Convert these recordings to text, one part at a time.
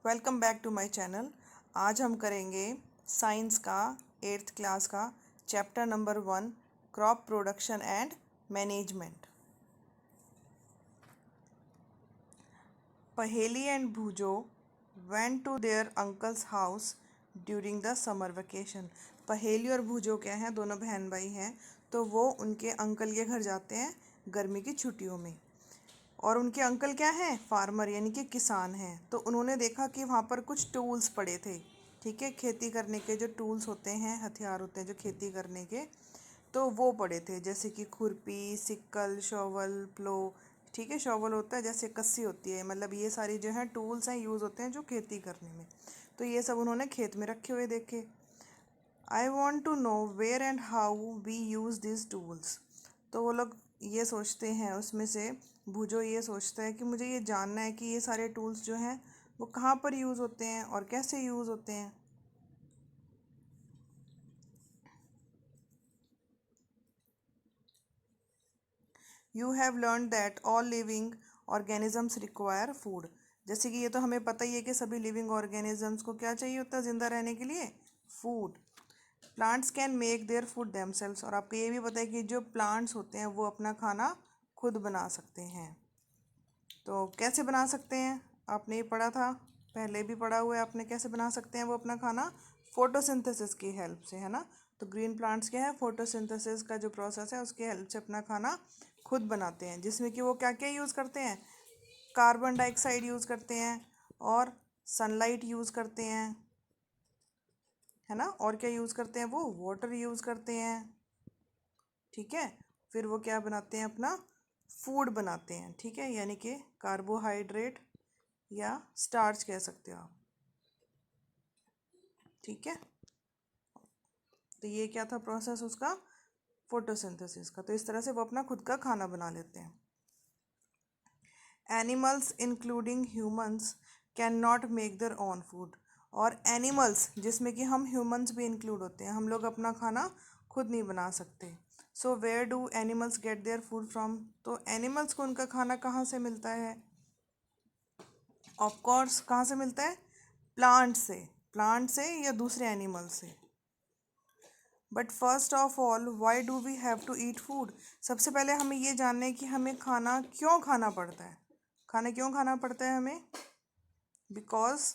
Welcome back to my channel. आज हम करेंगे साइंस का 8th क्लास का chapter number 1 crop production and management. Paheli and Boojho went to their uncle's house during the summer vacation. Paheli और भूजो क्या हैं? दोनों बहन भाई हैं। तो वो उनके अंकल के घर जाते हैं गर्मी की छुट्टियों में। और उनके अंकल क्या हैं? फार्मर यानी कि किसान हैं। तो उन्होंने देखा कि वहाँ पर कुछ टूल्स पड़े थे। ठीक है, खेती करने के जो टूल्स होते हैं, हथियार होते हैं जो खेती करने के, तो वो पड़े थे। जैसे कि खुरपी, सिक्कल, शॉवल, प्लो। ठीक है, शॉवल होता है जैसे कस्सी होती है, मतलब ये सारी जो है टूल्स हैं, यूज़ होते हैं जो खेती करने में। तो ये सब उन्होंने खेत में रखे हुए देखे। I want to know where and how we use this tools. तो वो लोग ये सोचते हैं, उसमें से भूजो ये सोचता है कि मुझे ये जानना है कि ये सारे टूल्स जो हैं वो कहाँ पर यूज़ होते हैं और कैसे यूज़ होते हैं। You have learn that all living organisms require food. जैसे कि ये तो हमें पता ही है कि सभी लिविंग ऑर्गेनिजम्स को क्या चाहिए होता है ज़िंदा रहने के लिए? Food. Plants can make their food themselves. और आपको ये भी पता है कि जो प्लांट्स होते हैं वो अपना खाना खुद बना सकते हैं। तो कैसे बना सकते हैं? आपने ये पढ़ा था, पहले भी पढ़ा हुआ है आपने। कैसे बना सकते हैं वो अपना खाना? फोटोसिंथेसिस की हेल्प से, है ना। तो ग्रीन प्लांट्स क्या है? फोटोसिंथेसिस का जो प्रोसेस है उसकी हेल्प से अपना खाना खुद बनाते हैं, जिसमें कि वो क्या क्या यूज़ करते हैं? कार्बन डाइऑक्साइड यूज़ करते हैं और सनलाइट यूज़ करते हैं, है ना। और क्या यूज़ करते हैं? वो वाटर यूज़ करते हैं। ठीक है, फिर वो क्या बनाते हैं? अपना फूड बनाते हैं। ठीक है, यानी कि कार्बोहाइड्रेट या स्टार्च कह सकते हो आप। ठीक है, तो ये क्या था प्रोसेस उसका? फोटोसिंथेसिस का। तो इस तरह से वो अपना खुद का खाना बना लेते हैं। Animals including humans can not make their own food. और एनिमल्स जिसमें कि हम ह्यूमंस भी इंक्लूड होते हैं, हम लोग अपना खाना खुद नहीं बना सकते। So where do animals get their food from? तो एनिमल्स को उनका खाना कहाँ से मिलता है? ऑफ कोर्स कहाँ से मिलता है? प्लांट से। प्लांट से या दूसरे एनिमल से। But first of all why do we have to eat food? सबसे पहले हमें ये जानना है कि हमें खाना क्यों खाना पड़ता है। खाना क्यों खाना पड़ता है हमें? Because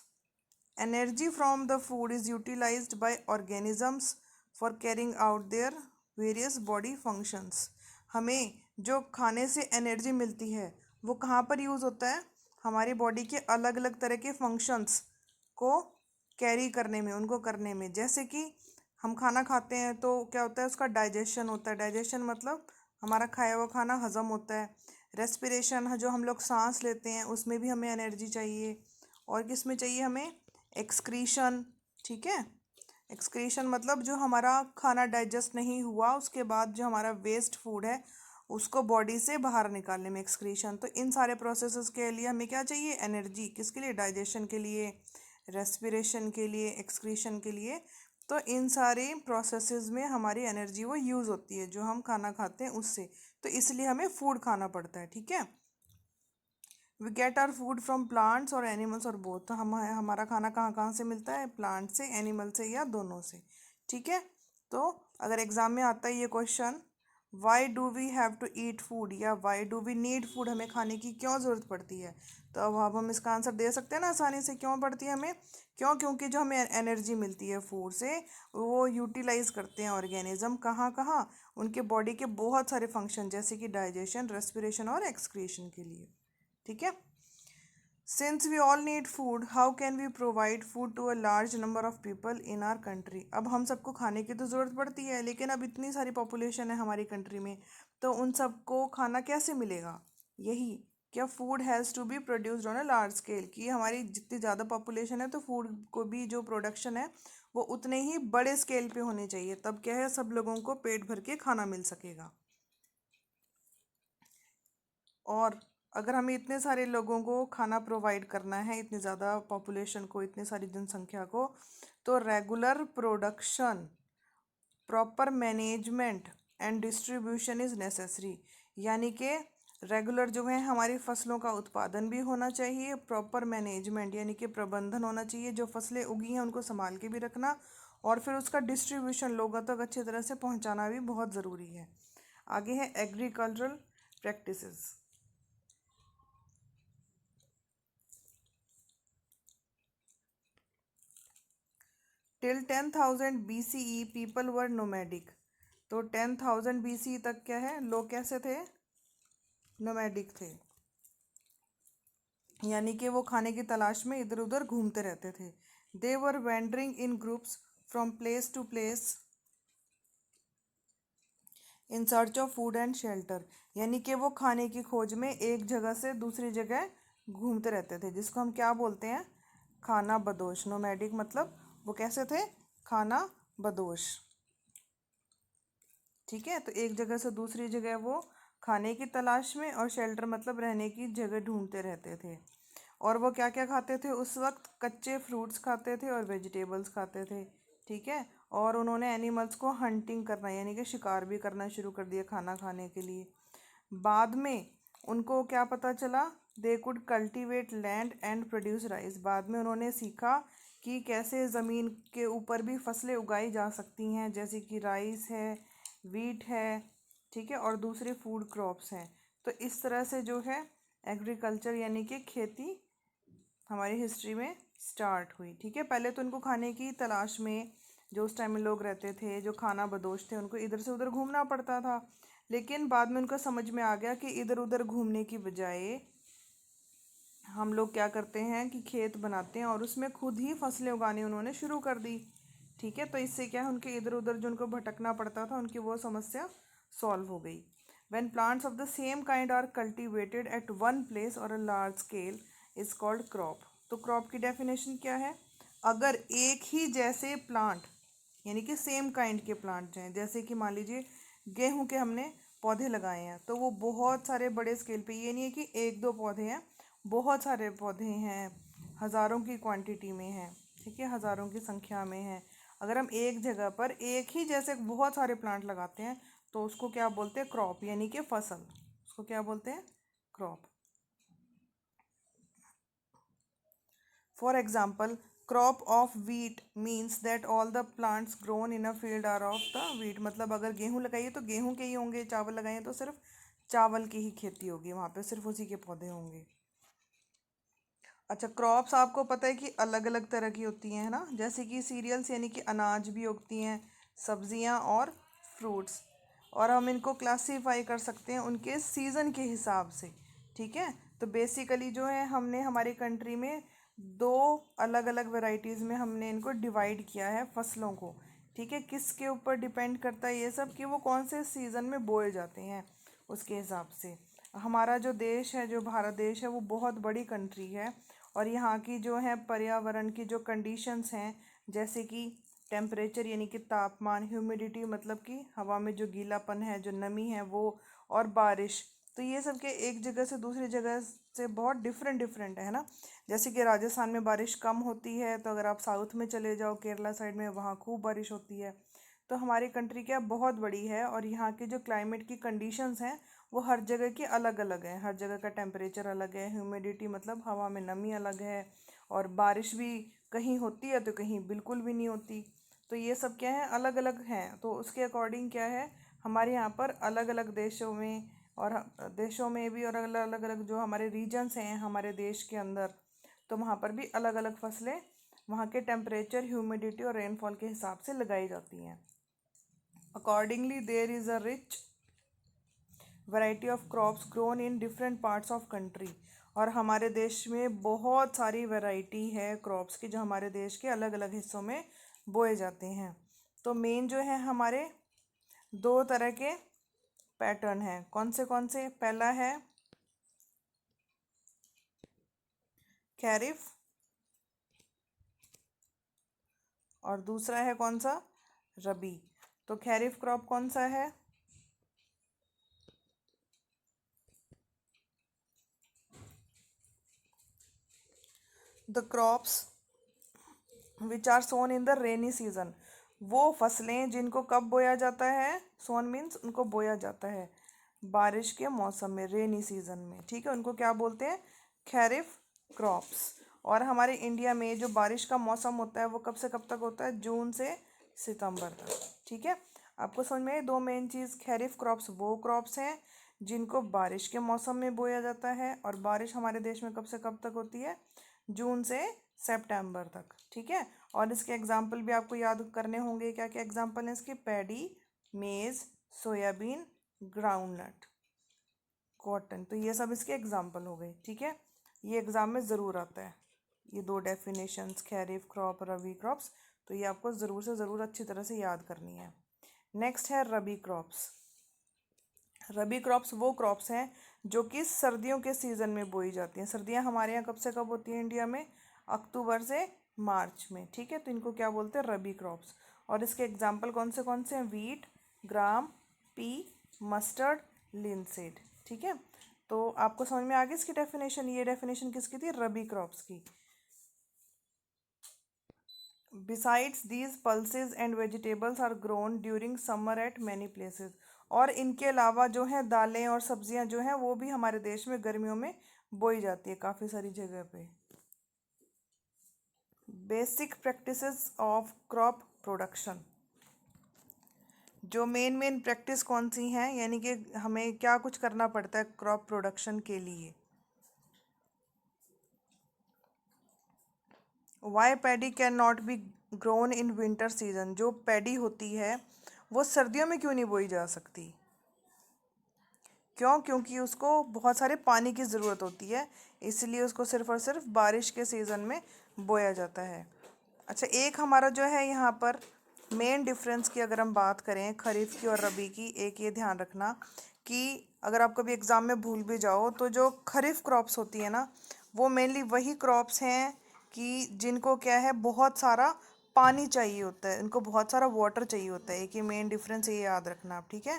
energy from the food is utilized by organisms for carrying out their various body functions. हमें जो खाने से एनर्जी मिलती है वो कहाँ पर यूज़ होता है? हमारी बॉडी के अलग अलग तरह के फंक्शंस को कैरी करने में, उनको करने में। जैसे कि हम खाना खाते हैं तो क्या होता है? उसका डाइजेशन होता है। डाइजेशन मतलब हमारा खाया हुआ खाना हजम होता है। रेस्पिरेशन जो हम लोग सांस लेते हैं उसमें भी हमें एनर्जी चाहिए। और किस में चाहिए हमें? एक्सक्रीशन। ठीक है, एक्सक्रीशन मतलब जो हमारा खाना डाइजेस्ट नहीं हुआ उसके बाद जो हमारा वेस्ट फूड है उसको बॉडी से बाहर निकालने में एक्सक्रीशन। तो इन सारे प्रोसेसेस के लिए हमें क्या चाहिए? एनर्जी। किसके लिए? डाइजेशन के लिए, रेस्पिरेशन के लिए, एक्सक्रीशन के लिए। तो इन सारे प्रोसेसेस में हमारी एनर्जी वो यूज़ होती है जो हम खाना खाते हैं उससे। तो इसलिए हमें फूड खाना पड़ता है। ठीक है, we get our food from plants और एनिमल्स और बोथ। तो हम हमारा खाना कहाँ कहाँ से मिलता है? प्लांट से, एनिमल से, या दोनों से। ठीक है, तो अगर एग्जाम में आता है ये question, why do we have to eat food या why do we need food, हमें खाने की क्यों ज़रूरत पड़ती है, तो अब हम इसका आंसर दे सकते हैं ना आसानी से। क्यों पड़ती है हमें? क्यों? क्योंकि जो हमें एनर्जी मिलती है फूड से वो यूटिलाइज करते हैं ऑर्गेनिज्म। कहाँ कहाँ? उनके बॉडी के बहुत सारे फंक्शन, जैसे कि डाइजेशन, रेस्पिरेशन और एक्सक्रीशन के लिए। ठीक है, since we all need food how can we provide food to a large number of people in our country. अब हम सबको खाने की तो ज़रूरत पड़ती है, लेकिन अब इतनी सारी पॉपुलेशन है हमारी कंट्री में, तो उन सबको खाना कैसे मिलेगा? यही, क्या food has to be produced on a large scale, कि हमारी जितनी ज़्यादा पॉपुलेशन है तो फूड को भी जो प्रोडक्शन है वो उतने ही बड़े स्केल पे होने चाहिए, तब क्या है सब लोगों को पेट भर के खाना मिल सकेगा। और अगर हमें इतने सारे लोगों को खाना प्रोवाइड करना है, इतनी ज़्यादा पॉपुलेशन को, इतनी सारी जनसंख्या को, तो regular production, proper management and distribution is necessary. यानी कि रेगुलर जो है हमारी फसलों का उत्पादन भी होना चाहिए, प्रॉपर मैनेजमेंट यानी कि प्रबंधन होना चाहिए, जो फसलें उगी हैं उनको संभाल के भी रखना, और फिर उसका डिस्ट्रीब्यूशन लोगों तक अच्छी तरह से पहुंचाना भी बहुत ज़रूरी है। आगे है agricultural practices. Till 10,000 BCE people were nomadic. तो 10,000 BCE तक क्या है, लोग कैसे थे, नोमैडिक थे, यानी कि वो खाने की तलाश में इधर उधर घूमते रहते थे। They were wandering in groups from place to place in search of food and shelter, यानी कि वो खाने की खोज में एक जगह से दूसरी जगह घूमते रहते थे, जिसको हम क्या बोलते हैं, खाना बदोश। नोमैडिक मतलब वो कैसे थे, खाना बदोश। ठीक है, तो एक जगह से दूसरी जगह वो खाने की तलाश में, और शेल्टर मतलब रहने की जगह ढूंढते रहते थे। और वो क्या क्या खाते थे उस वक्त, कच्चे फ्रूट्स खाते थे और वेजिटेबल्स खाते थे। ठीक है, और उन्होंने एनिमल्स को हंटिंग करना यानी कि शिकार भी करना शुरू कर दिया खाना खाने के लिए। बाद में उनको क्या पता चला, they could cultivate land and produce rice. बाद में उन्होंने सीखा कि कैसे ज़मीन के ऊपर भी फसलें उगाई जा सकती हैं, जैसे कि राइस है, वीट है, ठीक है, और दूसरे फूड क्रॉप्स हैं। तो इस तरह से जो है एग्रीकल्चर यानी कि खेती हमारी हिस्ट्री में स्टार्ट हुई। ठीक है, पहले तो उनको खाने की तलाश में, जो उस टाइम में लोग रहते थे जो खाना बदोश थे, उनको इधर से उधर घूमना पड़ता था। लेकिन बाद में उनको समझ में आ गया कि इधर उधर घूमने की बजाय हम लोग क्या करते हैं कि खेत बनाते हैं और उसमें खुद ही फसलें उगानी उन्होंने शुरू कर दी। ठीक है, तो इससे क्या है, उनके इधर उधर जो उनको भटकना पड़ता था उनकी वो समस्या सॉल्व हो गई। When plants of the same kind are cultivated at one place और a large scale is called crop. तो क्रॉप की डेफिनेशन क्या है, अगर एक ही जैसे प्लांट यानी कि सेम काइंड के प्लांट हैं, जैसे कि मान लीजिए गेहूं के हमने पौधे लगाए हैं, तो वो बहुत सारे बड़े स्केल पे, ये नहीं है कि एक दो पौधे हैं, बहुत सारे पौधे हैं, हज़ारों की क्वांटिटी में हैं। ठीक है, हज़ारों की संख्या में हैं। अगर हम एक जगह पर एक ही जैसे बहुत सारे प्लांट लगाते हैं तो उसको क्या बोलते हैं, क्रॉप यानी कि फसल। उसको क्या बोलते हैं, crop. For example, crop of wheat means that all the plants grown in a field are of the wheat। मतलब अगर गेहूं लगाइए तो गेहूं के ही होंगे, चावल लगाइए तो सिर्फ चावल की ही खेती होगी, वहाँ पे सिर्फ उसी के पौधे होंगे। अच्छा, क्रॉप्स आपको पता है कि अलग अलग तरह की होती हैं, है ना, जैसे कि सीरियल्स यानी कि अनाज भी उगती हैं, सब्जियां और फ्रूट्स, और हम इनको क्लासीफाई कर सकते हैं उनके सीज़न के हिसाब से। ठीक है, तो बेसिकली जो है हमने हमारी कंट्री में दो अलग अलग वैरायटीज़ में हमने इनको डिवाइड किया है फसलों को। ठीक है, किसके ऊपर डिपेंड करता है ये सब, कि वो कौन से सीज़न में बोए जाते हैं, उसके हिसाब से। हमारा जो देश है, जो भारत देश है, वो बहुत बड़ी कंट्री है, और यहाँ की जो है पर्यावरण की जो कंडीशंस हैं, जैसे कि टेम्परेचर यानी कि तापमान, ह्यूमिडिटी मतलब कि हवा में जो गीलापन है, जो नमी है वो, और बारिश, तो ये सब के एक जगह से दूसरी जगह से बहुत डिफरेंट डिफरेंट है ना। जैसे कि राजस्थान में बारिश कम होती है, तो अगर आप साउथ में चले जाओ केरला साइड में, वहाँ खूब बारिश होती है। तो हमारी कंट्री क्या बहुत बड़ी है, और यहाँ की जो क्लाइमेट की कंडीशंस हैं वो हर जगह की अलग अलग है, हर जगह का टेम्परेचर अलग है, ह्यूमिडिटी मतलब हवा में नमी अलग है, और बारिश भी कहीं होती है तो कहीं बिल्कुल भी नहीं होती। तो ये सब क्या है, अलग अलग हैं, तो उसके अकॉर्डिंग क्या है, हमारे यहाँ पर अलग अलग देशों में, और देशों में भी, और अलग अलग जो हमारे रीजन्स हैं हमारे देश के अंदर, तो वहाँ पर भी अलग अलग फसलें वहाँ के टेम्परेचर, ह्यूमिडिटी और रेनफॉल के हिसाब से लगाई जाती हैं। Accordingly there is a rich variety of crops grown in different parts of country. और हमारे देश में बहुत सारी वैरायटी है क्रॉप्स की, जो हमारे देश के अलग अलग हिस्सों में बोए जाते हैं। तो मेन जो है हमारे दो तरह के पैटर्न हैं, कौन से, पहला है खैरिफ, और दूसरा है कौन सा, रबी। तो खैरिफ क्रॉप कौन सा है, the crops which are sown in the rainy season. वो फसलें जिनको कब बोया जाता है, सोन मीन्स उनको बोया जाता है, बारिश के मौसम में, रेनी सीजन में, ठीक है, उनको क्या बोलते हैं, खैरिफ क्रॉप्स। और हमारे इंडिया में जो बारिश का मौसम होता है वो कब से कब तक होता है, जून से सितंबर तक, ठीक है। आपको समझ में आई दो मेन चीज़, खैरिफ क्रॉप्स वो क्रॉप्स हैं जिनको बारिश के मौसम में बोया जाता है, और बारिश हमारे देश में कब से कब तक होती है, जून से सितंबर तक, ठीक है। और इसके एग्जाम्पल भी आपको याद करने होंगे, क्या क्या एग्जाम्पल हैं इसके, पैडी, मेज, सोयाबीन, ग्राउंडनट, कॉटन, तो ये सब इसके एग्जाम्पल हो गए, ठीक है। ये एग्जाम में ज़रूर आता है, ये दो डेफिनेशंस, खैरिफ क्रॉप, रबी क्रॉप्स, तो ये आपको ज़रूर से ज़रूर अच्छी तरह से याद करनी है। नेक्स्ट है रबी क्रॉप्स। रबी क्रॉप्स वो क्रॉप्स हैं जो कि सर्दियों के सीज़न में बोई जाती हैं। सर्दियां हमारे यहाँ कब से कब होती हैं इंडिया में, अक्टूबर से मार्च में, ठीक है। तो इनको क्या बोलते हैं, रबी क्रॉप्स। और इसके एग्जाम्पल कौन से हैं, वीट, ग्राम, पी, मस्टर्ड, लिनसीड, ठीक है। तो आपको समझ में आ गई इसकी डेफिनेशन, ये डेफिनेशन किसकी थी, रबी क्रॉप्स की। Besides these pulses and vegetables are grown during summer at many places। और इनके अलावा जो है दालें और सब्जियां जो हैं वो भी हमारे देश में गर्मियों में बोई जाती है काफ़ी सारी जगह पे। Basic practices of crop production, जो मेन प्रैक्टिस कौन सी हैं, यानी कि हमें क्या कुछ करना पड़ता है क्रॉप प्रोडक्शन के लिए। Why paddy can not be grown in winter season, जो पैडी होती है वो सर्दियों में क्यों नहीं बोई जा सकती, क्यों, क्योंकि उसको बहुत सारे पानी की ज़रूरत होती है, इसलिए उसको सिर्फ और सिर्फ बारिश के सीज़न में बोया जाता है। अच्छा, एक हमारा जो है यहाँ पर मेन डिफरेंस की अगर हम बात करें खरीफ की और रबी की, एक ये ध्यान रखना कि अगर आप कभी एग्ज़ाम में भूल भी जाओ तो जो खरीफ क्रॉप्स होती है ना, वो मेनली वही क्रॉप्स हैं कि जिनको क्या है, बहुत सारा पानी चाहिए होता है, इनको बहुत सारा वाटर चाहिए होता है। एक ये मेन डिफरेंस, ये याद रखना आप, ठीक है।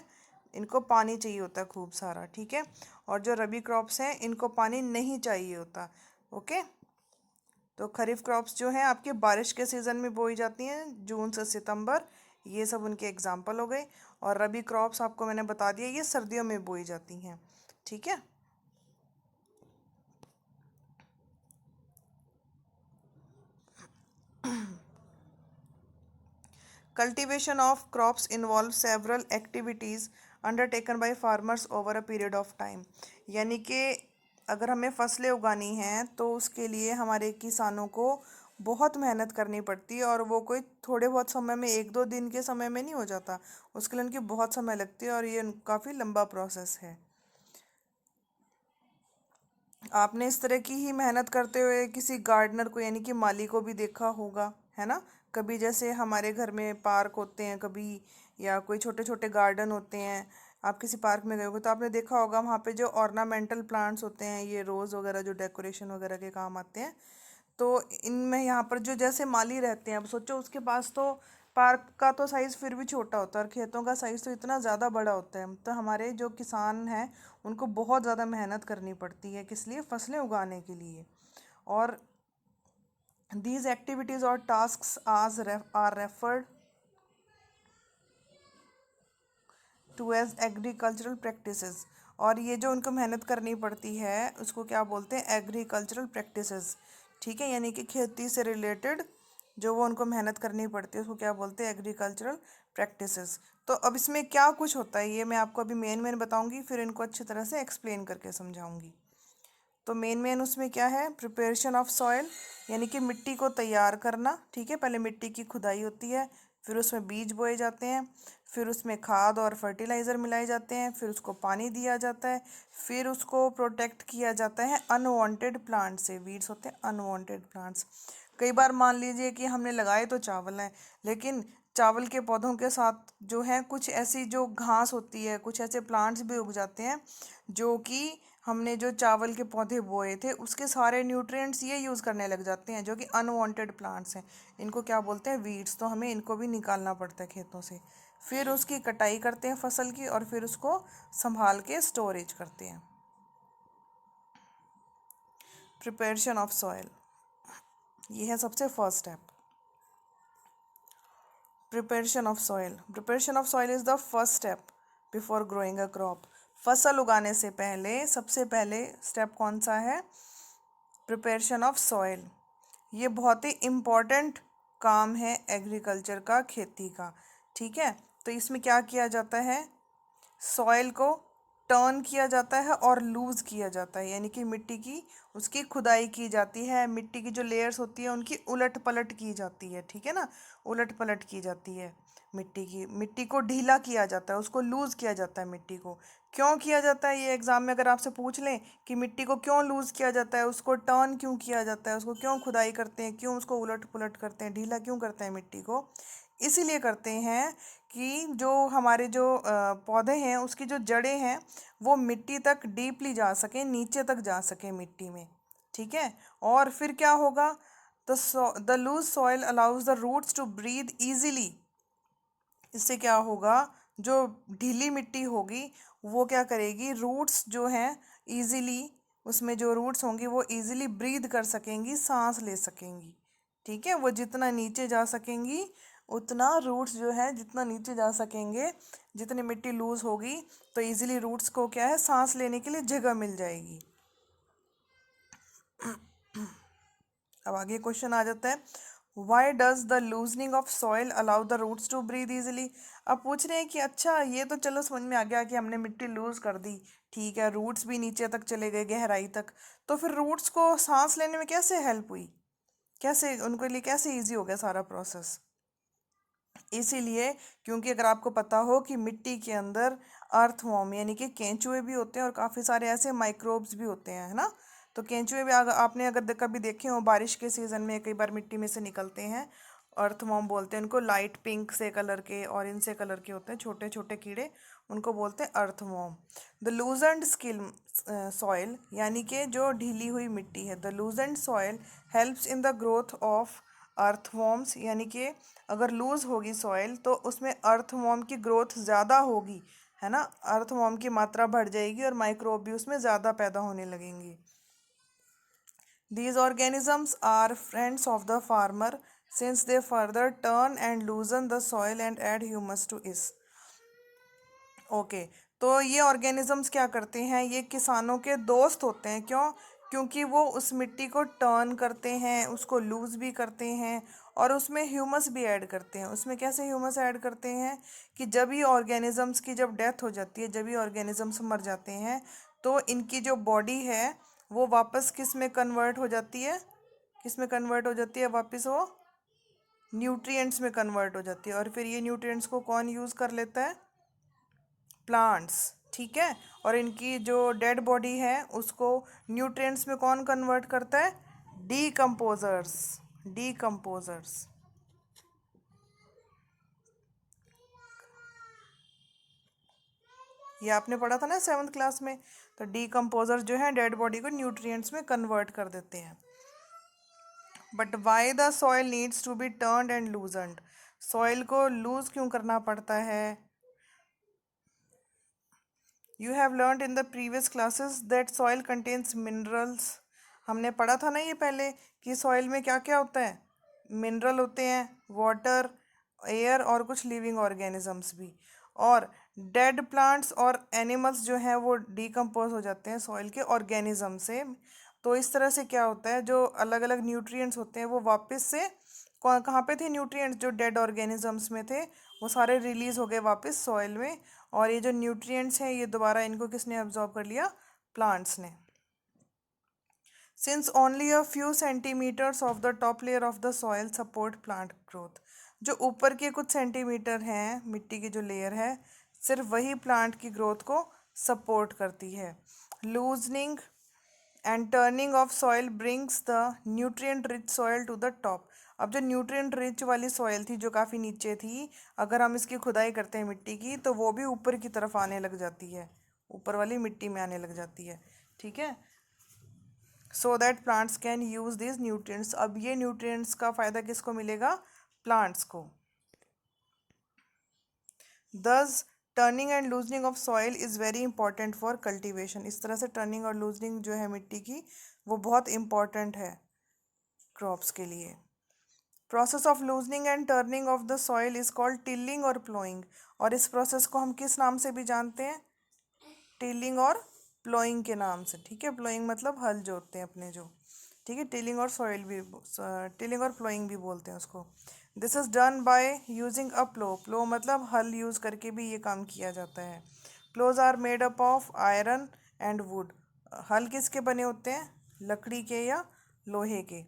इनको पानी चाहिए होता है खूब सारा, ठीक है। और जो रबी क्रॉप्स हैं इनको पानी नहीं चाहिए होता, ओके। तो खरीफ क्रॉप्स जो हैं आपके बारिश के सीज़न में बोई जाती हैं, जून से सितंबर, ये सब उनके एग्जाम्पल हो गए। और रबी क्रॉप्स आपको मैंने बता दिया ये सर्दियों में बोई जाती हैं, ठीक है। Cultivation of crops involves several activities undertaken by farmers over a period of time। यानी कि अगर हमें फसलें उगानी हैं तो उसके लिए हमारे किसानों को बहुत मेहनत करनी पड़ती है, और वो कोई थोड़े बहुत समय में, एक दो दिन के समय में नहीं हो जाता, उसके लिए उनकी बहुत समय लगती है, और ये काफ़ी लंबा प्रोसेस है। आपने इस तरह की ही मेहनत करते हुए किसी गार्डनर को, यानी कि माली को भी देखा होगा, है ना। कभी जैसे हमारे घर में पार्क होते हैं कभी, या कोई छोटे छोटे गार्डन होते हैं, आप किसी पार्क में गए होगे तो आपने देखा होगा वहाँ पे जो ऑर्नामेंटल प्लांट्स होते हैं, ये रोज़ वगैरह जो डेकोरेशन वगैरह के काम आते हैं, तो इनमें यहाँ पर जो जैसे माली रहते हैं, अब सोचो उसके पास तो पार्क का तो साइज़ फिर भी छोटा होता है, और खेतों का साइज़ तो इतना ज़्यादा बड़ा होता है, तो हमारे जो किसान हैं उनको बहुत ज़्यादा मेहनत करनी पड़ती है, किस लिए, फसलें उगाने के लिए। और दीज एक्टिविटीज़ और tasks are referred to as agricultural practices. और ये जो उनको मेहनत करनी पड़ती है उसको क्या बोलते हैं, एग्रीकल्चरल प्रैक्टिसेस, ठीक है। यानी कि खेती से रिलेटेड जो वो उनको मेहनत करनी पड़ती है उसको क्या बोलते हैं, एग्रीकल्चरल प्रैक्टिसेस। तो अब इसमें क्या कुछ होता है ये मैं आपको अभी मेन बताऊंगी, फिर इनको अच्छी तरह से एक्सप्लेन करके समझाऊंगी। तो मेन उसमें क्या है, प्रिपरेशन ऑफ सॉइल, यानी कि मिट्टी को तैयार करना, ठीक है। पहले मिट्टी की खुदाई होती है, फिर उसमें बीज बोए जाते हैं, फिर उसमें खाद और फर्टिलाइज़र मिलाए जाते हैं, फिर उसको पानी दिया जाता है, फिर उसको प्रोटेक्ट किया जाता है अनवांटेड प्लांट से। वीड्स होते हैं अनवांटेड प्लांट्स। कई बार मान लीजिए कि हमने लगाए तो चावल हैं, लेकिन चावल के पौधों के साथ जो है कुछ ऐसी जो घास होती है, कुछ ऐसे प्लांट्स भी उग जाते हैं जो कि हमने जो चावल के पौधे बोए थे उसके सारे न्यूट्रिएंट्स ये यूज़ करने लग जाते हैं, जो कि अनवांटेड प्लांट्स हैं। इनको क्या बोलते हैं, वीड्स। तो हमें इनको भी निकालना पड़ता है खेतों से, फिर उसकी कटाई करते हैं फसल की, और फिर उसको संभाल के स्टोरेज करते हैं। प्रिपरेशन ऑफ सॉइल, ये है सबसे first step, preparation of soil. Preparation of soil is the first step before growing a crop. फसल उगाने से पहले सबसे पहले स्टेप कौन सा है? Preparation of soil. ये बहुत ही इम्पॉर्टेंट काम है एग्रीकल्चर का, खेती का। ठीक है, तो इसमें क्या किया जाता है? सॉइल को टर्न किया जाता है और लूज किया जाता है, यानी कि मिट्टी की उसकी खुदाई की जाती है, मिट्टी की जो लेयर्स होती है उनकी उलट पलट की जाती है। ठीक है ना, उलट पलट की जाती है मिट्टी को ढीला किया जाता है, उसको लूज किया जाता है मिट्टी को। क्यों किया जाता है? ये एग्जाम में अगर आपसे पूछ लें कि मिट्टी को क्यों लूज किया जाता है, उसको टर्न क्यों किया जाता है, उसको क्यों खुदाई करते हैं, क्यों उसको उलट पुलट करते हैं, ढीला क्यों करते हैं मिट्टी को, इसीलिए करते हैं कि जो हमारे जो पौधे हैं उसकी जो जड़ें हैं वो मिट्टी तक डीपली जा सकें, नीचे तक जा सकें मिट्टी में। ठीक है, और फिर क्या होगा? The loose soil allows the roots to breathe easily. इससे क्या होगा? जो ढीली मिट्टी होगी वो क्या करेगी? रूट्स जो हैं इजीली, उसमें जो रूट्स होंगी वो इजीली ब्रीद कर सकेंगी, सांस ले सकेंगी। ठीक है, वो जितना नीचे जा सकेंगी उतना रूट्स जो है जितना नीचे जा सकेंगे, जितनी मिट्टी लूज होगी तो इजीली रूट्स को क्या है, सांस लेने के लिए जगह मिल जाएगी। अब आगे क्वेश्चन आ जाता है, why does the loosening of soil allow the roots to breathe easily. अब पूछ रहे हैं कि अच्छा ये तो चलो समझ में आ गया कि हमने मिट्टी लूज कर दी, ठीक है, रूट्स भी नीचे तक चले गए, गहराई तक, तो फिर रूट्स को सांस लेने में कैसे हेल्प हुई, कैसे उनके लिए कैसे इजी हो गया सारा प्रोसेस? इसीलिए क्योंकि अगर आपको पता हो कि मिट्टी के अंदर अर्थवॉर्म यानी कि केंचुए भी होते हैं और काफ़ी सारे ऐसे माइक्रोब्स भी होते हैं, है ना। तो केंचुए भी आपने अगर कभी देखे हो, बारिश के सीज़न में कई बार मिट्टी में से निकलते हैं, अर्थवॉर्म बोलते हैं उनको, लाइट पिंक से कलर के, ऑरेंज से कलर के होते हैं, छोटे छोटे कीड़े, उनको बोलते हैं earthworm. The loosened skill soil यानी कि जो ढीली हुई मिट्टी है, the loosened soil helps in the growth of earthworms, यानी कि अगर लूज होगी सॉइल तो उसमें अर्थवॉर्म की ग्रोथ ज़्यादा होगी, है ना, अर्थवॉर्म की मात्रा बढ़ जाएगी और माइक्रोब भी उसमें ज़्यादा पैदा होने लगेंगी। These organisms are friends of the farmer since they further turn and loosen the soil and add humus to it. Okay, तो ये ऑर्गेनिजम्स क्या करते हैं? ये किसानों के दोस्त होते हैं। क्यों? क्योंकि वो उस मिट्टी को टर्न करते हैं, उसको लूज भी करते हैं और उसमें ह्यूमस भी ऐड करते हैं। उसमें कैसे ह्यूमस ऐड करते हैं कि जब ये ऑर्गेनिजम्स की जब डेथ हो जाती है, जब ये ऑर्गेनिजम्स मर जाते हैं, तो इनकी जो बॉडी है वो वापस किस में कन्वर्ट हो जाती है? किस में कन्वर्ट हो जाती है वापस? वो न्यूट्रिएंट्स में कन्वर्ट हो जाती है, और फिर ये न्यूट्रिएंट्स को कौन यूज़ कर लेता है? प्लांट्स। ठीक है, और इनकी जो डेड बॉडी है उसको न्यूट्रिएंट्स में कौन कन्वर्ट करता है? डीकम्पोजर्स। डीकम्पोजर्स। ये आपने पढ़ा था ना 7th क्लास में। तो डीकम्पोजर जो है डेड बॉडी को न्यूट्रिएंट्स में कन्वर्ट कर देते हैं। But why the soil needs to be turned and loosened. Soil को लूज क्यों करना पड़ता है? You have learned in the previous classes that soil contains minerals. हमने पढ़ा था ना ये पहले कि सॉइल में क्या क्या होता है? मिनरल होते हैं, वाटर, एयर और कुछ लिविंग ऑर्गेनिजम्स भी। और डेड प्लांट्स और एनिमल्स जो हैं वो डिकम्पोज हो जाते हैं सॉइल के ऑर्गेनिज्म से। तो इस तरह से क्या होता है, जो अलग अलग न्यूट्रिएंट्स होते हैं वो वापस से कहाँ पे थे? न्यूट्रिएंट्स जो डेड ऑर्गेनिजम्स में थे वो सारे रिलीज हो गए वापस सॉइल में, और ये जो न्यूट्रिएंट्स हैं ये दोबारा इनको किसने अब्जॉर्ब कर लिया? प्लांट्स ने। Since only a few centimetres of the top layer of the soil support plant growth. जो ऊपर के कुछ सेंटीमीटर हैं मिट्टी की जो लेयर है, सिर्फ वही प्लांट की ग्रोथ को सपोर्ट करती है। Loosening and turning of soil brings the nutrient rich soil to the top. अब जो न्यूट्रिएंट रिच वाली सॉइल थी जो काफ़ी नीचे थी, अगर हम इसकी खुदाई करते हैं मिट्टी की तो वो भी ऊपर की तरफ आने लग जाती है, ऊपर वाली मिट्टी में आने लग जाती है। ठीक है, so that plants can use this nutrients. अब ये न्यूट्रिएंट्स का फ़ायदा किसको मिलेगा? प्लांट्स को। दस turning and loosening of soil is very important for cultivation. इस तरह से टर्निंग और लूजनिंग जो है मिट्टी की वो बहुत इंपॉर्टेंट है क्रॉप्स के लिए। Process of loosening and turning of the soil is called tilling और प्लोइंग। और इस प्रोसेस को हम किस नाम से भी जानते हैं? टिलिंग और प्लोइंग के नाम से, ठीक है। प्लोइंग मतलब हल जोतते हैं अपने जो, ठीक है। टिलिंग और सॉइल भी, टिलिंग और प्लोइंग भी बोलते हैं उसको। This is done by using a plough. Plough मतलब हल यूज करके भी ये काम किया जाता है। Ploughs are made up of iron and wood. हल किसके बने होते हैं, लकड़ी के या लोहे के।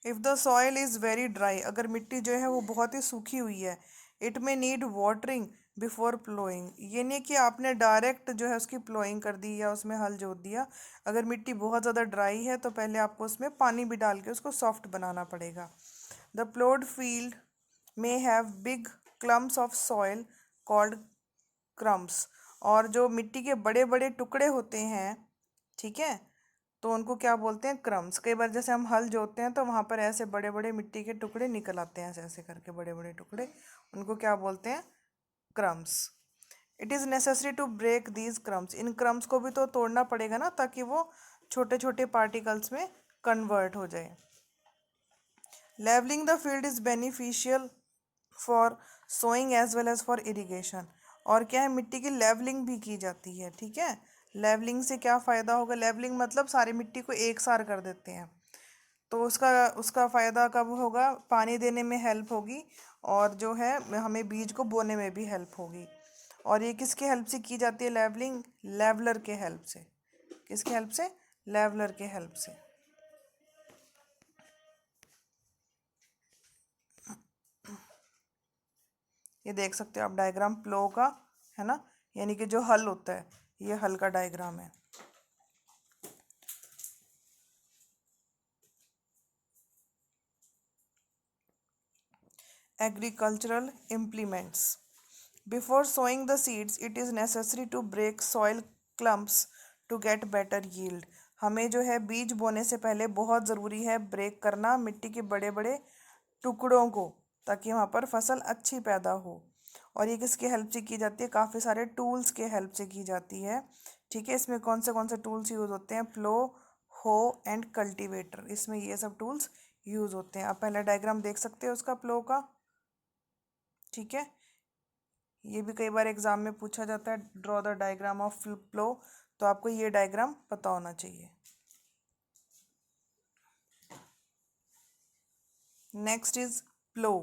If the soil is very dry, अगर मिट्टी जो है वो बहुत ही सूखी हुई है, इट में नीड वाटरिंग बिफोर प्लोइंग। ये नहीं कि आपने डायरेक्ट जो है उसकी प्लोइंग कर दी या उसमें हल जोत दिया। अगर मिट्टी बहुत ज़्यादा ड्राई है तो पहले आपको उसमें पानी भी डाल के उसको सॉफ्ट बनाना पड़ेगा। The प्लोड field may have big clumps of soil called crumbs. और जो मिट्टी के बड़े बड़े टुकड़े होते हैं, ठीक है, तो उनको क्या बोलते हैं, क्रम्स। कई बार जैसे हम हल जोतते हैं तो वहाँ पर ऐसे बड़े बड़े मिट्टी के टुकड़े निकल आते हैं, ऐसे ऐसे करके बड़े बड़े टुकड़े, उनको क्या बोलते हैं, crumbs. It is necessary to break these crumbs. इन क्रम्स को भी तो तोड़ना पड़ेगा ना, ताकि वो छोटे छोटे पार्टिकल्स में कन्वर्ट हो जाए। Levelling the field is beneficial for sowing as well as for irrigation. और क्या है, मिट्टी की लेवलिंग भी की जाती है, ठीक है। लेवलिंग से क्या फ़ायदा होगा, लेवलिंग मतलब सारी मिट्टी को एक सार कर देते हैं, तो उसका उसका फ़ायदा कब होगा, पानी देने में हेल्प होगी, और जो है हमें बीज को बोने में भी हेल्प होगी। और ये किसके हेल्प से की जाती है लेवलिंग, लेवलर के हेल्प से। किसके हेल्प से, लेवलर के हेल्प से। ये देख सकते हो आप डायग्राम प्लो का, है ना, यानी कि जो हल होता है, ये हल का डायग्राम है। Agricultural implements. Before sowing the seeds, it is necessary to break soil clumps to get better yield. हमें जो है बीज बोने से पहले बहुत ज़रूरी है ब्रेक करना मिट्टी के बड़े बड़े टुकड़ों को, ताकि वहाँ पर फसल अच्छी पैदा हो। और ये किसके हेल्प से की जाती है, काफ़ी सारे टूल्स के हेल्प से की जाती है, ठीक है। इसमें कौन से टूल्स यूज़ होते हैं, प्लो, हो एंड कल्टीवेटर, इसमें ये सब टूल्स यूज़ होते हैं। आप पहले डायग्राम देख सकते हो उसका प्लो का, ठीक है। ये भी कई बार एग्जाम में पूछा जाता है, draw the diagram of plough, तो आपको ये डायग्राम पता होना चाहिए। Next is plough.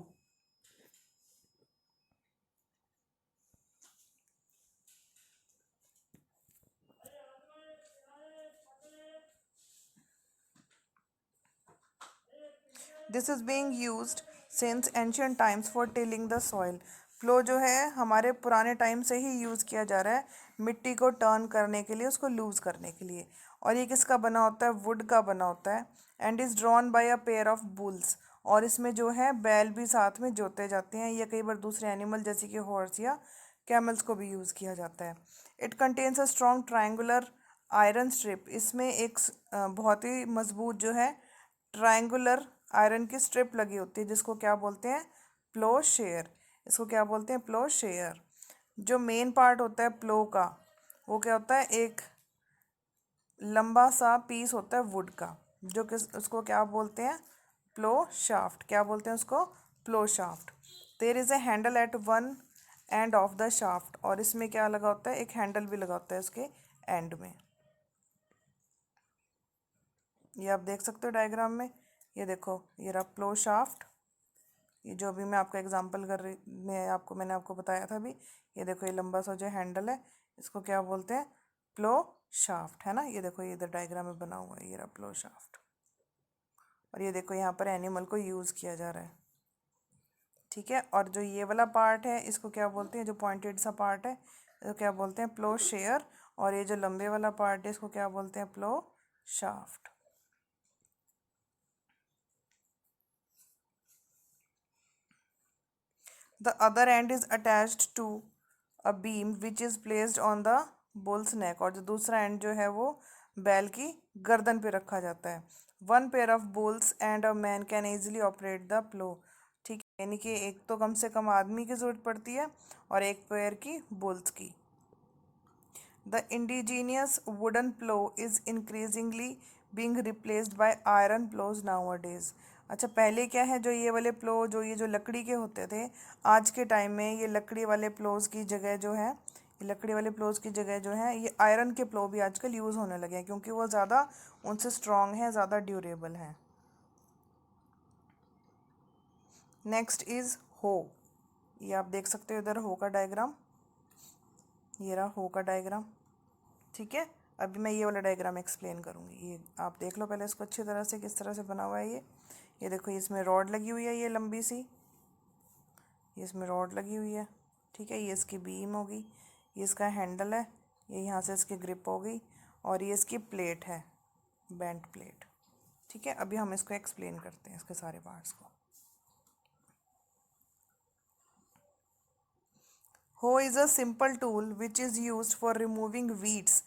This is being used since ancient times for tilling the soil. Plough जो है हमारे पुराने टाइम से ही यूज़ किया जा रहा है मिट्टी को टर्न करने के लिए, उसको लूज़ करने के लिए। और ये किसका बना होता है, वुड का बना होता है। And is drawn by a pair of bulls. और इसमें जो है बैल भी साथ में जोते जाते हैं, या कई बार दूसरे एनिमल जैसे कि हॉर्स या कैमल्स को भी यूज़ किया जाता है। It contains a strong triangular iron strip. इसमें एक बहुत ही मजबूत जो है ट्रायंगुलर आयरन की स्ट्रिप लगी होती है, जिसको क्या बोलते हैं, प्लो शेयर। इसको क्या बोलते हैं, प्लो शेयर। जो मेन पार्ट होता है प्लो का, वो क्या होता है, एक लंबा सा पीस होता है वुड का, जो किस उसको क्या बोलते हैं, प्लो शाफ्ट। क्या बोलते हैं उसको, plough shaft. There is a handle at one end of the shaft. और इसमें क्या लगा होता है, एक हैंडल भी लगा होता है उसके एंड में। ये आप देख सकते हो डायग्राम में, ये देखो, ये रहा प्लो शाफ्ट। ये जो अभी मैं आपका एग्जांपल कर रही, मैंने आपको बताया था अभी। ये देखो, ये लंबा सा जो हैंडल है, इसको क्या बोलते हैं, प्लो शाफ्ट, है ना। ये देखो, ये इधर डायग्राम में बना हुआ है, ये रहा प्लो शाफ्ट। और ये देखो, यहाँ पर एनिमल को यूज़ किया जा रहा है, ठीक है। और जो ये वाला पार्ट है, इसको क्या बोलते हैं, जो पॉइंटेड सा पार्ट है, इसको क्या बोलते हैं, प्लो शेयर। और ये जो लंबे वाला पार्ट है, इसको क्या बोलते हैं, प्लो shaft. The other end is attached to a beam which is placed on the bull's neck। और जो दूसरा एंड जो है वो बैल की गर्दन पे रखा जाता है। One pair of bulls and a man can easily operate the plough, ठीक है। यानी कि एक तो कम से कम आदमी की ज़रूरत पड़ती है और एक पेयर की बुल्स की। The indigenous wooden plow is increasingly being replaced by iron plows nowadays। अच्छा, पहले क्या है, जो ये वाले प्लो, जो ये जो लकड़ी के होते थे, आज के टाइम में ये लकड़ी वाले प्लोज की जगह जो है लकड़ी वाले प्लोज की जगह जो है ये आयरन के प्लो भी आजकल यूज़ होने लगे हैं, क्योंकि वो ज़्यादा उनसे स्ट्रॉन्ग है, ज़्यादा ड्यूरेबल है। नेक्स्ट इज़ हो। ये आप देख सकते हो इधर हो का डायग्राम, ये रहा हो का डायग्राम। ठीक है, अभी मैं ये वाला डायग्राम एक्सप्लेन करूँगी। ये आप देख लो पहले इसको अच्छी तरह से, किस तरह से बना हुआ है ये देखो, इसमें रॉड लगी हुई है, ये लंबी सी, ये इसमें रॉड लगी हुई है। ठीक है, ये इसकी बीम होगी, ये इसका हैंडल है, ये यहाँ से इसकी ग्रिप होगी, और ये इसकी प्लेट है, बेंट प्लेट। ठीक है, अभी हम इसको एक्सप्लेन करते हैं, इसके सारे पार्ट्स को। Hoe is a simple tool which is use for removing weeds.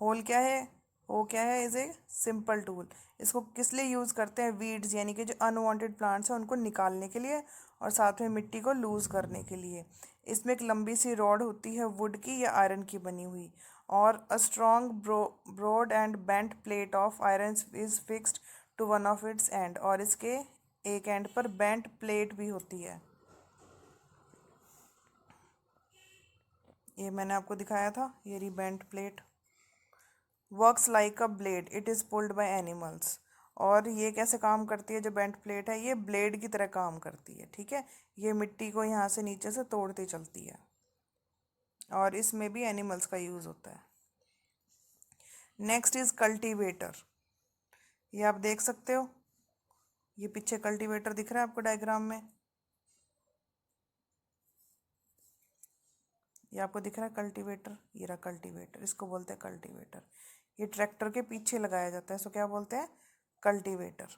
होल क्या है, हो क्या है, इज़ ए सिंपल टूल। इसको किस लिए यूज़ करते हैं, वीड्स यानी कि जो अनवांटेड प्लांट्स हैं उनको निकालने के लिए, और साथ में मिट्टी को लूज़ करने के लिए। इसमें एक लंबी सी रॉड होती है, वुड की या आयरन की बनी हुई, और a strong broad and bent plate of iron is fixed to one of its end, और इसके एक एंड पर बेंट प्लेट भी होती है। ये मैंने आपको दिखाया था, ये री bent plate. Works like a blade, it is pulled by animals. और ये कैसे काम करती है, जो बेंट प्लेट है ये ब्लेड की तरह काम करती है। ठीक है, ये मिट्टी को यहाँ से नीचे से तोड़ती चलती है, और इसमें भी एनिमल्स का यूज़ होता है। Next is cultivator. ये आप देख सकते हो, ये पीछे कल्टीवेटर दिख रहा है आपको डायग्राम में, ये आपको दिख रहा है कल्टीवेटर, ये रहा कल्टीवेटर, इसको बोलते हैं कल्टीवेटर। ये ट्रैक्टर के पीछे लगाया जाता है, इसको क्या बोलते हैं, cultivator.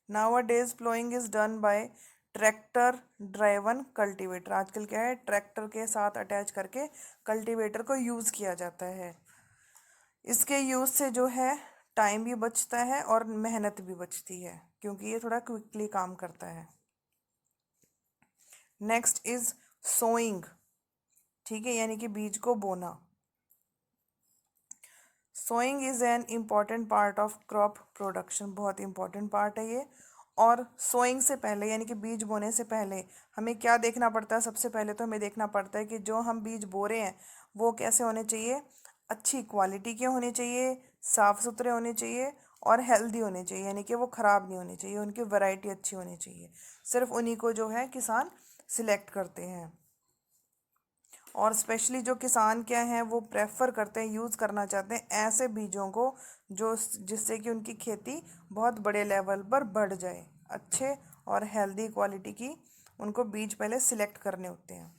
Nowadays ploughing is done bye tractor driven cultivator. आजकल क्या है, ट्रैक्टर के साथ अटैच करके कल्टीवेटर को यूज़ किया जाता है। इसके यूज़ से जो है टाइम भी बचता है और मेहनत भी बचती है, क्योंकि ये थोड़ा क्विकली काम करता है। Next is sowing. ठीक है, यानी कि बीज को बोना। Sowing is an important part of crop production, बहुत इंपॉर्टेंट पार्ट है ये। और सोइंग से पहले यानी कि बीज बोने से पहले हमें क्या देखना पड़ता है, सबसे पहले तो हमें देखना पड़ता है कि जो हम बीज बो रहे हैं वो कैसे होने चाहिए, अच्छी क्वालिटी के होने चाहिए, साफ़ सुथरे होने चाहिए, और हेल्दी होने चाहिए, यानी कि वो ख़राब नहीं होने चाहिए, उनकी वैरायटी अच्छी होनी चाहिए। सिर्फ उन्हीं को जो है किसान सिलेक्ट करते हैं। और स्पेशली जो किसान क्या हैं वो प्रेफर करते हैं, यूज़ करना चाहते हैं ऐसे बीजों को जो जिससे कि उनकी खेती बहुत बड़े लेवल पर बढ़ जाए। अच्छे और हेल्दी क्वालिटी की उनको बीज पहले सिलेक्ट करने होते हैं।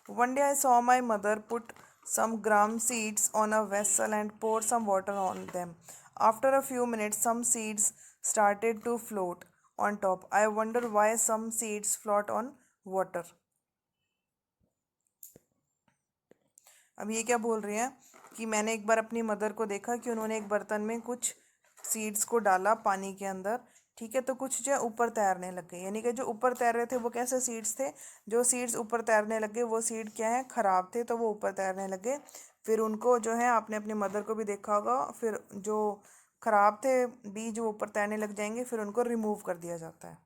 One day I saw my mother put some gram seeds on a vessel and pour some water on them. After a few minutes, some seeds started to float on top. I wonder why some seeds float on water. अब ये क्या बोल रही हैं कि मैंने एक बार अपनी मदर को देखा कि उन्होंने एक बर्तन में कुछ सीड्स को डाला पानी के अंदर। ठीक है, तो कुछ जो है ऊपर तैरने लग गए, यानी कि जो ऊपर तैर रहे थे वो कैसे सीड्स थे, जो सीड्स ऊपर तैरने लग गए वो सीड क्या है, ख़राब थे, तो वो ऊपर तैरने लग गए। फिर उनको जो है आपने अपनी मदर को भी देखा होगा, फिर जो ख़राब थे बीज वो ऊपर तैरने लग जाएंगे, फिर उनको रिमूव कर दिया जाता है।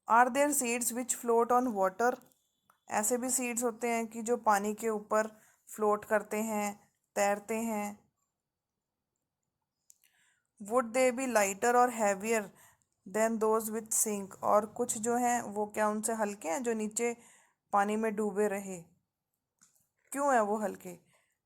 Are there seeds which float on water. ऐसे भी सीड्स होते हैं कि जो पानी के ऊपर फ्लोट करते हैं, तैरते हैं। वुड दे बी लाइटर और heavier than those with sink. और कुछ जो हैं वो क्या उनसे हल्के हैं जो नीचे पानी में डूबे रहे। क्यों है वो हल्के,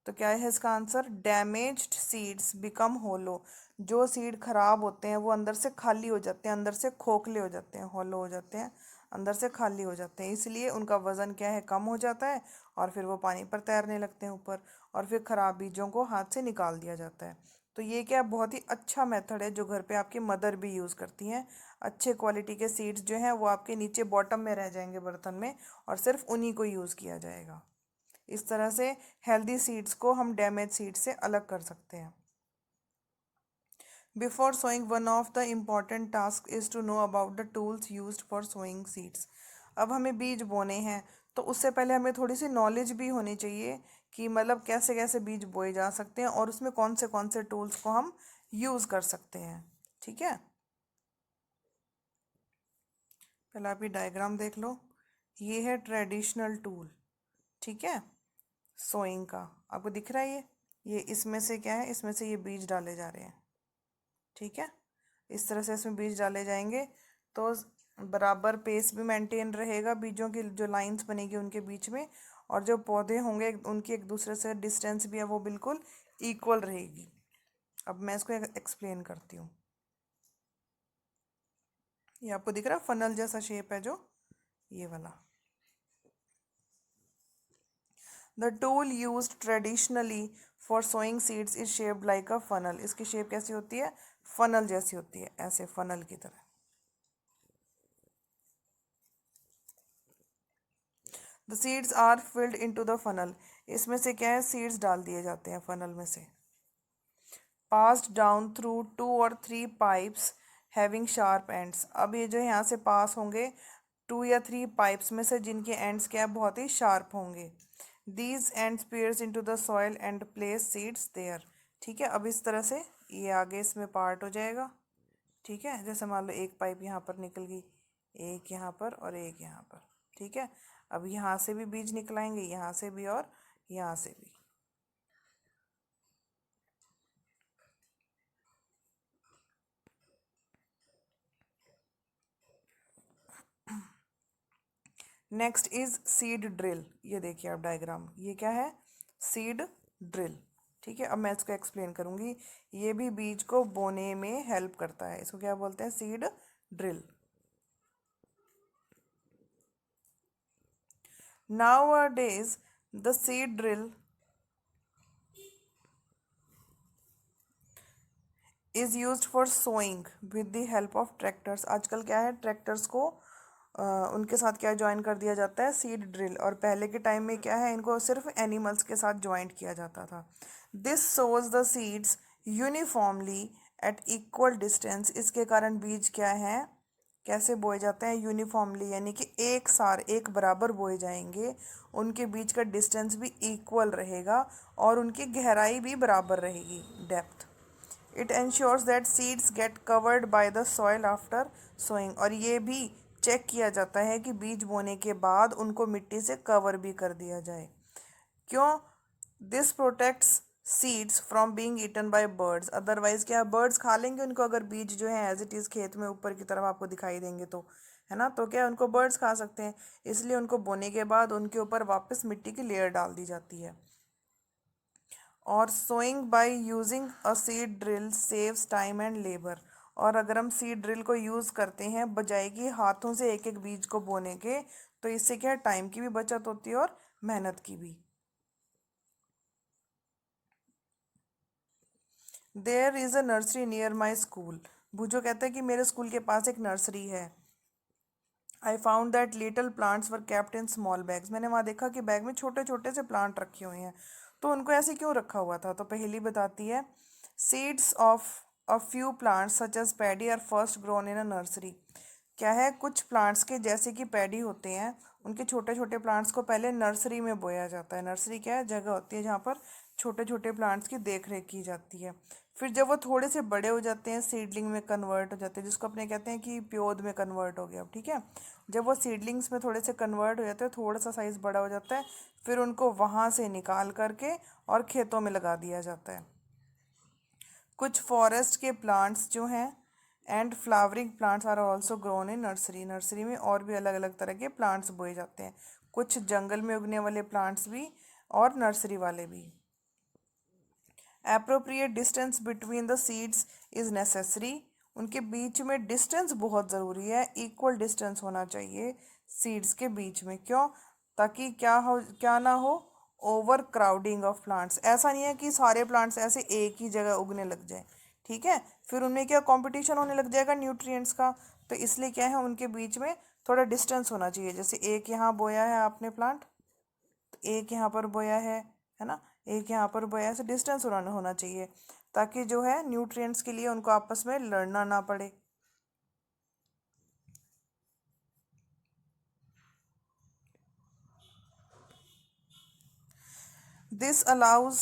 तो क्या है इसका आंसर, डैमेज्ड सीड्स बिकम होलो। जो सीड खराब होते हैं वो अंदर से खाली हो जाते हैं, अंदर से खोखले हो जाते हैं, होलो हो जाते हैं, अंदर से खाली हो जाते हैं, इसलिए उनका वज़न क्या है, कम हो जाता है, और फिर वो पानी पर तैरने लगते हैं ऊपर, और फिर ख़राब बीजों को हाथ से निकाल दिया जाता है। तो ये क्या बहुत ही अच्छा मेथड है जो घर पे आपकी मदर भी यूज़ करती हैं। अच्छे क्वालिटी के सीड्स जो हैं वो आपके नीचे बॉटम में रह जाएंगे बर्तन में, और सिर्फ उन्हीं को यूज़ किया जाएगा। इस तरह से हेल्दी सीड्स को हम डैमेज सीड्स से अलग कर सकते हैं। Before sowing one of the important task is to know about the tools used for sowing seeds. अब हमें बीज बोने हैं तो उससे पहले हमें थोड़ी सी नॉलेज भी होनी चाहिए कि मतलब कैसे कैसे बीज बोए जा सकते हैं और उसमें कौन से टूल्स को हम यूज़ कर सकते हैं। ठीक है, पहले आप ये डायग्राम देख लो। ये है ट्रेडिशनल टूल, ठीक है, सोइंग का। आपको दिख रहा है ये इसमें से क्या है, इसमें से ये बीज डाले जा रहे हैं। ठीक है, इस तरह से इसमें बीज डाले जाएंगे तो बराबर पेस भी मेंटेन रहेगा, बीजों की जो लाइंस बनेगी उनके बीच में, और जो पौधे होंगे उनकी एक दूसरे से डिस्टेंस भी है वो बिल्कुल इक्वल रहेगी। अब मैं इसको एक्सप्लेन करती हूँ। ये आपको दिख रहा है फनल जैसा शेप है जो, ये वाला। The tool used traditionally for sowing seeds is shaped like a funnel. इसकी शेप कैसी होती है, फनल जैसी होती है, ऐसे फनल की तरह। The seeds are filled into the funnel. इसमें से क्या है, सीड्स डाल दिए जाते हैं फनल में से। पास्ड डाउन थ्रू 2 और 3 पाइप्स हैविंग शार्प एंड्स। अब ये जो यहाँ से पास होंगे 2 या 3 पाइप्स में से, जिनके एंड्स क्या है, बहुत ही शार्प होंगे। These ends pierce into the soil and place seeds there. ठीक है, अब इस तरह से ये आगे इसमें पार्ट हो जाएगा। ठीक है, जैसे मान लो एक पाइप यहाँ पर निकल गई, एक यहाँ पर और एक यहाँ पर। ठीक है, अब यहाँ से भी बीज निकलाएंगे, यहाँ से भी और यहाँ से भी। Next is seed drill. ये देखिए आप डायग्राम, ये क्या है, सीड ड्रिल। ठीक है, अब मैं इसको एक्सप्लेन करूंगी। ये भी बीज को बोने में हेल्प करता है। इसको क्या बोलते हैं, seed drill. Nowadays, the seed drill is used for sowing with the help of tractors। आजकल क्या है, ट्रैक्टर्स को उनके साथ क्या ज्वाइन कर दिया जाता है, सीड ड्रिल। और पहले के टाइम में क्या है, इनको सिर्फ एनिमल्स के साथ ज्वाइंट किया जाता था। This shows the seeds uniformly eight equal distance. इसके कारण बीज क्या है, कैसे बोए जाते हैं, यूनिफॉर्मली, यानी कि एक सार एक बराबर बोए जाएंगे। उनके बीच का डिस्टेंस भी इक्वल रहेगा और उनकी गहराई भी बराबर रहेगी, depth. It ensures that seeds get covered by the soil after sowing. और ये भी चेक किया जाता है कि बीज बोने के बाद उनको मिट्टी से कवर भी कर दिया जाए। क्यों, this protects seeds from being eaten by birds. Otherwise क्या, बर्ड्स खा लेंगे उनको, अगर बीज जो है एज इट इज़ खेत में ऊपर की तरफ आपको दिखाई देंगे तो, है ना, तो क्या उनको बर्ड्स खा सकते हैं। इसलिए उनको बोने के बाद उनके ऊपर वापस मिट्टी की लेयर डाल दी जाती है। और sowing by using a seed drill saves time and labour. और अगर हम सीड ड्रिल को यूज़ करते हैं बजाय कि हाथों से एक एक बीज को बोने के, तो इससे क्या है, टाइम की भी बचत होती है और मेहनत की भी। There is a nursery near my school. Boojho कहता है कि मेरे स्कूल के पास एक नर्सरी है। I found that little plants were kept in small bags. मैंने वहाँ देखा कि बैग में छोटे छोटे से प्लांट रखे हुए हैं। तो उनको ऐसे क्यों रखा हुआ था, तो पहेली बताती है। Seeds of a few plants such as paddy are first grown in a nursery. क्या है, कुछ प्लांट्स के जैसे कि पैडी होते हैं, उनके छोटे छोटे प्लांट्स को पहले नर्सरी में बोया जाता है। नर्सरी क्या है, जगह होती है जहाँ पर छोटे छोटे प्लांट्स की देख रेख की जाती है। फिर जब वो थोड़े से बड़े हो जाते हैं, सीडलिंग में कन्वर्ट हो जाते हैं, जिसको अपने कहते हैं कि प्योद में कन्वर्ट हो गया। ठीक है, जब वो सीडलिंग्स में थोड़े से कन्वर्ट हो जाते हैं, थोड़ा सा साइज़ बड़ा हो जाता है, फिर उनको वहाँ से निकाल करके और खेतों में लगा दिया जाता है। कुछ फॉरेस्ट के प्लांट्स जो हैं and flowering plants are also grown in nursery. Nursery में और भी अलग अलग तरह के प्लांट्स बोए जाते हैं, कुछ जंगल में उगने वाले प्लांट्स भी और नर्सरी वाले भी। Appropriate distance between the seeds is necessary. उनके बीच में डिस्टेंस बहुत ज़रूरी है, इक्वल डिस्टेंस होना चाहिए सीड्स के बीच में। क्यों, ताकि क्या ना हो, ओवर क्राउडिंग ऑफ प्लांट्स। ऐसा नहीं है कि सारे प्लांट्स ऐसे एक ही जगह उगने लग जाए। ठीक है, फिर उनमें क्या कंपटीशन होने लग जाएगा न्यूट्रिएंट्स का। तो इसलिए क्या है, उनके बीच में थोड़ा डिस्टेंस होना चाहिए। जैसे एक यहाँ बोया है आपने प्लांट, तो एक यहाँ पर बोया है ना, एक यहाँ पर बोया, से डिस्टेंस होना होना चाहिए। ताकि जो है न्यूट्रिएंट्स के लिए उनको आपस में लड़ना ना पड़े। This allows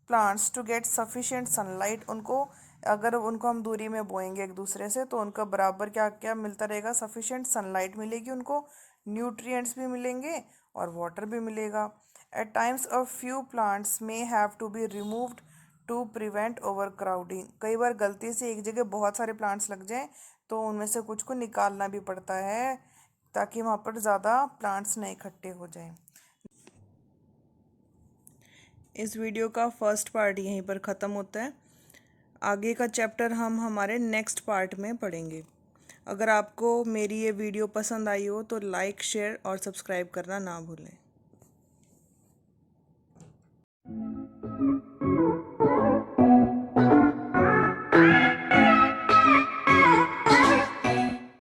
plants to get sufficient sunlight. उनको अगर उनको हम दूरी में बोएंगे एक दूसरे से तो उनका बराबर क्या क्या मिलता रहेगा, सफिशिएंट सनलाइट मिलेगी उनको, न्यूट्रिएंट्स भी मिलेंगे और वाटर भी मिलेगा। At times a few plants may have to be removed to prevent overcrowding. कई बार गलती से एक जगह बहुत सारे प्लांट्स लग जाएं तो उनमें से कुछ को निकालना भी पड़ता है ताकि वहाँ पर ज़्यादा प्लांट्स नहीं इकट्ठे हो जाएं। इस वीडियो का फर्स्ट पार्ट यहीं पर ख़त्म होता है। आगे का चैप्टर हम हमारे नेक्स्ट पार्ट में पढ़ेंगे। अगर आपको मेरी ये वीडियो पसंद आई हो तो लाइक, शेयर और सब्सक्राइब करना ना भूलें।